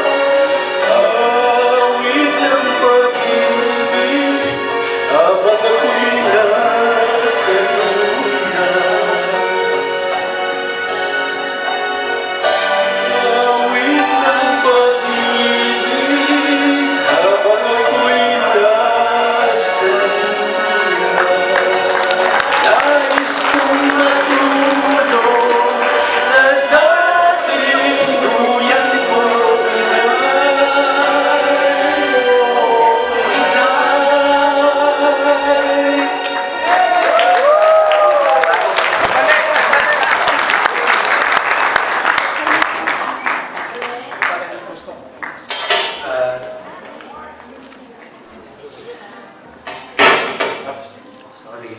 awit ng pag-ibig habang ako'y nasa duyan. Awit ng pag-ibig habang ako'y nasa duyan. Nais kong matulog sa dating duyan ko, inay, oh, inay. Sorry.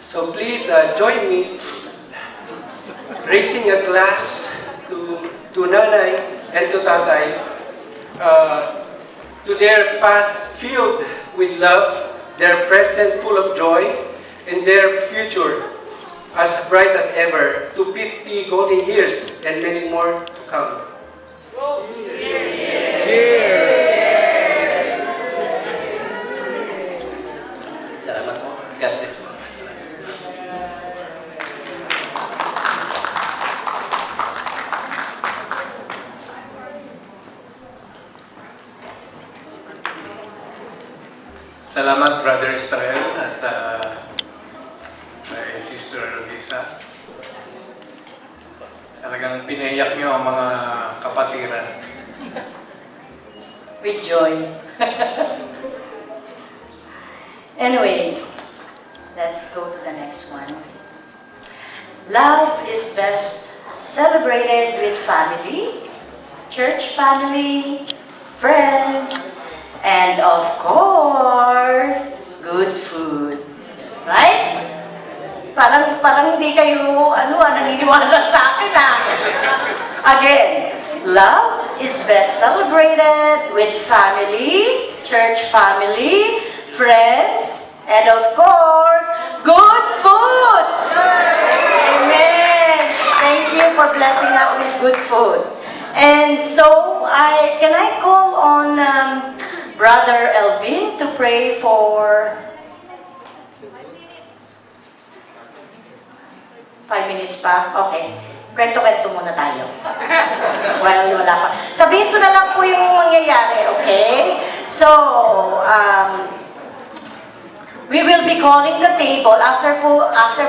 So please join me raising a glass to Nanay and to Tatay, to their past filled with love, their present full of joy, and their future as bright as ever, to 50 golden years and many more to come. Salamat po. God bless po. Salamat, Brother Israel at kay Sister Lisa. Talagang pinaiyak niyo ang mga kapatiran. With joy. Anyway, let's go to the next one. Love is best celebrated with family, church family, friends, and of course, good food. Right? Parang hindi kayo, naniniwala sa akin Again, love is best celebrated with family, church family, friends, and of course, good food! Amen! Thank you for blessing us with good food. And so, can I call on Brother Elvin to pray for 5 minutes pa? Okay. Kwento-kwento muna tayo. Well, wala pa. Sabihin ko na lang po yung mangyayari, okay? So, we will be calling the table. After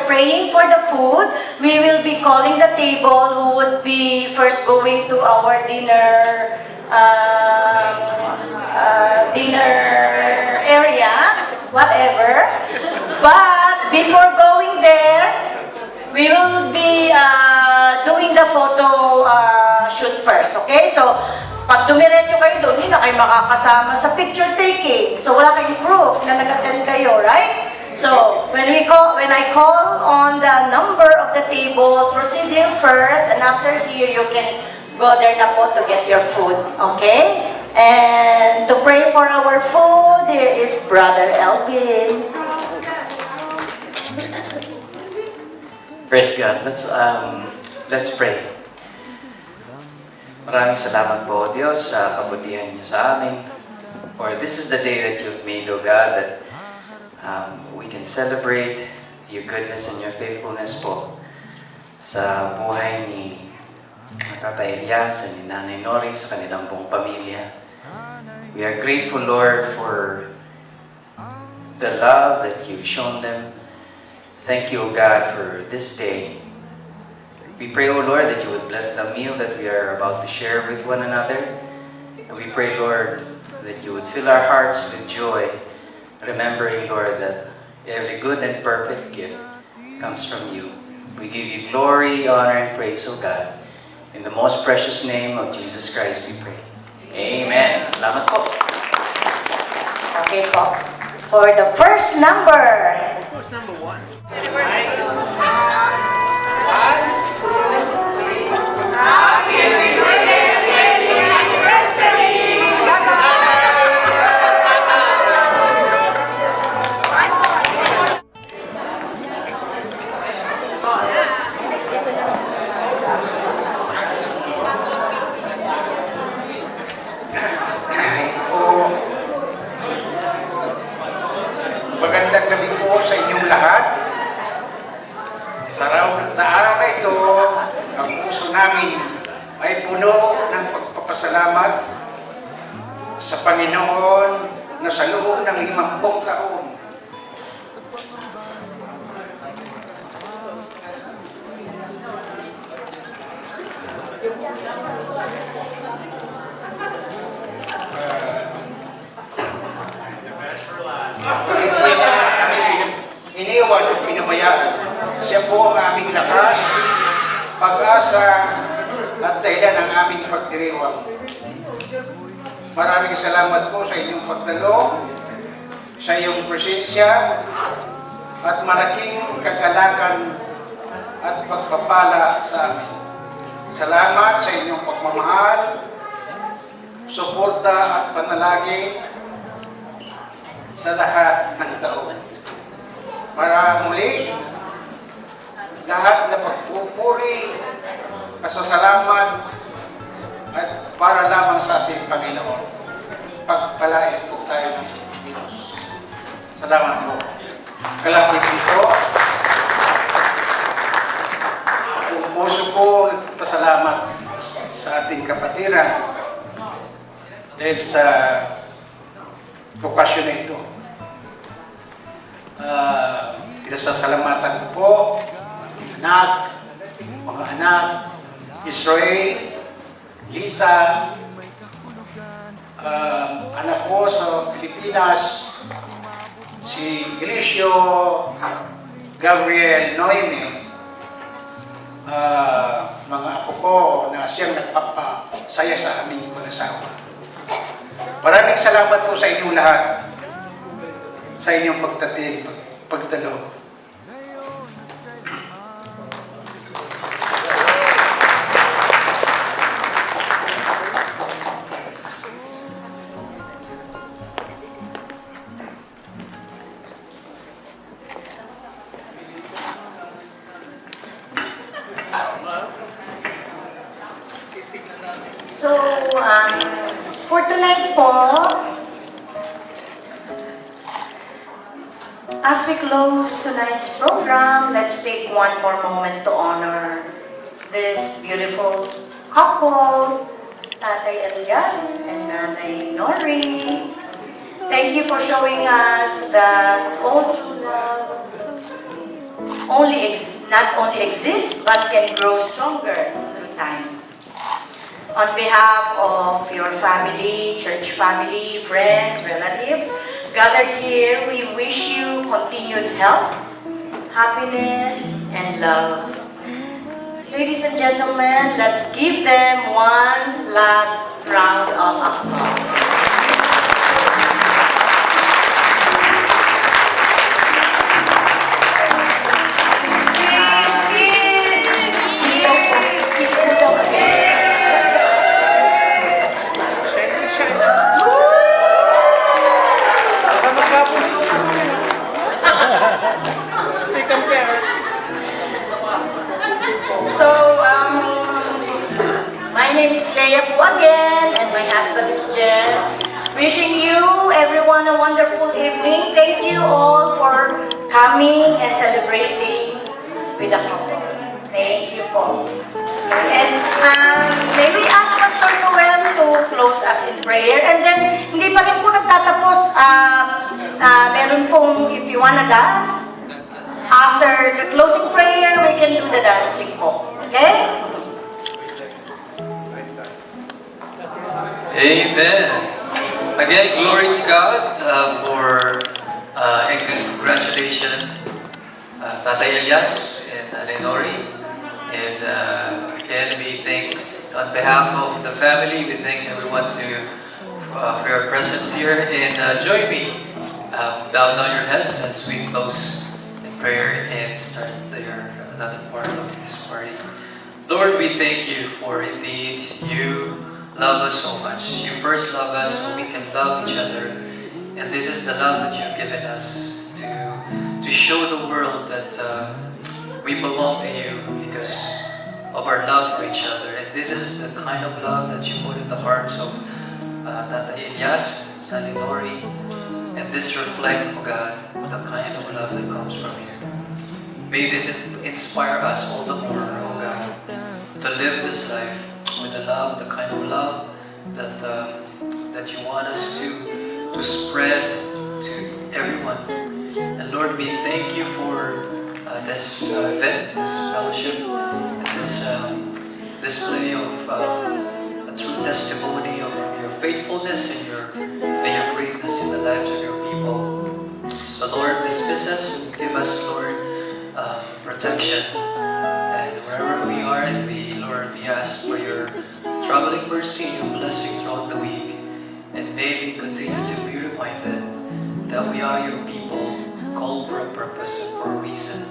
praying for the food, we will be calling the table who would be first going to our dinner area, whatever. But before going there, we will be doing the photo shoot first, okay? So, pag dumiretso kayo doon, hindi na kayo makakasama sa picture taking. So, wala kayong proof na nag-attend kayo, right? So, when I call on the number of the table, proceed here first, and after here, you can go there na po to get your food, okay? And to pray for our food, here is Brother Elvin. Praise God. Let's pray. Maraming salamat po, Diyos, sa kabutihan niyo sa amin. For this is the day that you've made, O God, that we can celebrate your goodness and your faithfulness po sa buhay ni Tatay Elias and ni Nanay Nori, sa kanilang buong pamilya. We are grateful, Lord, for the love that you've shown them. Thank you, O God, for this day. We pray, O Lord, that you would bless the meal that we are about to share with one another. And we pray, Lord, that you would fill our hearts with joy, remembering, Lord, that every good and perfect gift comes from you. We give you glory, honor, and praise, O God. In the most precious name of Jesus Christ we pray. Amen. Salamat po. Okay po. For the first number. Who's number 1? Magandang gabi po sa inyong lahat. Sa araw na ito, ang puso namin ay puno ng pagpapasalamat sa Panginoon na sa loob ng 50 taon iniwan at pinabayaan. Siya po ang aming lakas, pag-asa at dahilan ng aming pagdiriwang. Maraming salamat po sa inyong pagdalo, sa iyong presensya, at malaking kagalakan at pagpapala sa amin. Salamat sa inyong pagmamahal, suporta at panalangin sa lahat ng taon. Para muli, lahat na pagpupuri, pasasalamat, at para lamang sa ating Panginoon. Pagpalain po tayo ng Diyos. Salamat po. Kalapit dito, ang puso ko nagpasalamat sa ating kapatiran dahil sa okasyon na ito. Pinasasalamatan ko po mga anak, Israel, Lisa, anak ko sa Pilipinas, si Elisio, Gabriel, Noemi, mga apo ko na siyang nagpapasaya sa aming mag-asawa. Maraming salamat po sa inyong lahat sa inyong pagdalo. tonight po, as we close tonight's program, let's take one more moment to honor this beautiful couple, Tatay Elias and Nanay Nori. Thank you for showing us that all true love not only exists but can grow stronger through time. On behalf of your family, church family, friends, relatives gathered here, we wish you continued health, happiness, and love. Ladies and gentlemen, let's give them one last round of applause. My name is Leia Po again, and my husband is Jess. Wishing you, everyone, a wonderful evening. Thank you all for coming and celebrating with the couple. Thank you po. And may we ask Pastor Noel to close us in prayer. And then, hindi pa rin po nagtatapos. Meron pong, if you wanna dance, after the closing prayer, we can do the dancing po. Okay? Amen. Again, glory to God and congratulations, Tatay Elias and Nanay Nori. And again, we thank, on behalf of the family, we thank everyone for your presence here. And join me, bow down your heads as we close in prayer and start another part of this party. Lord, we thank you for indeed you love us so much. You first love us so we can love each other. And this is the love that you've given us to show the world that we belong to you because of our love for each other. And this is the kind of love that you put in the hearts of Tatay Elias, Nanay Nori. And this reflects, oh God, the kind of love that comes from you. May this inspire us all the more, oh God, to live this life with the love, the kind of love that you want us to spread to everyone. And Lord, we thank you for this event, this fellowship, and this display of a true testimony of your faithfulness and your greatness in the lives of your people. So Lord, dismiss us and give us, Lord, protection. And wherever we are, and Lord, we ask for your traveling mercy and your blessing throughout the week. And may we continue to be reminded that we are your people, called for a purpose and for a reason.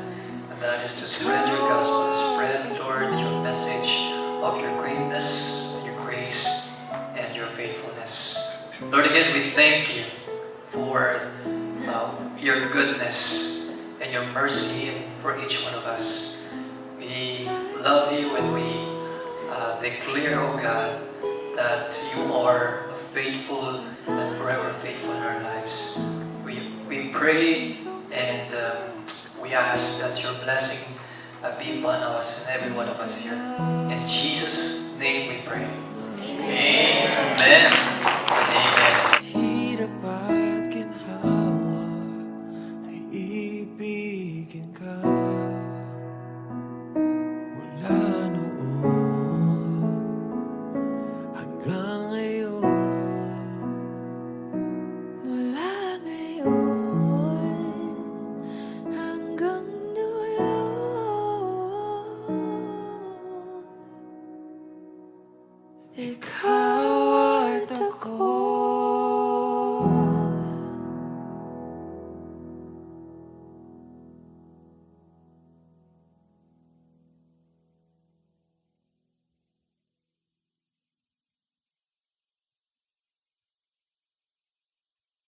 And that is to spread your gospel, to spread, Lord, your message of your greatness, your grace, and your faithfulness. Lord, again, we thank you for your goodness and your mercy for each one of us. We love you and we declare, oh God, that you are faithful and forever faithful in our lives. We pray and we ask that your blessing be upon us and every one of us here. In Jesus' name we pray. Amen. Amen. Hirap at ginhawa ay ibigin ka. Mula noon hanggang ngayon. Mula ngayon hanggang dulo. Ikaw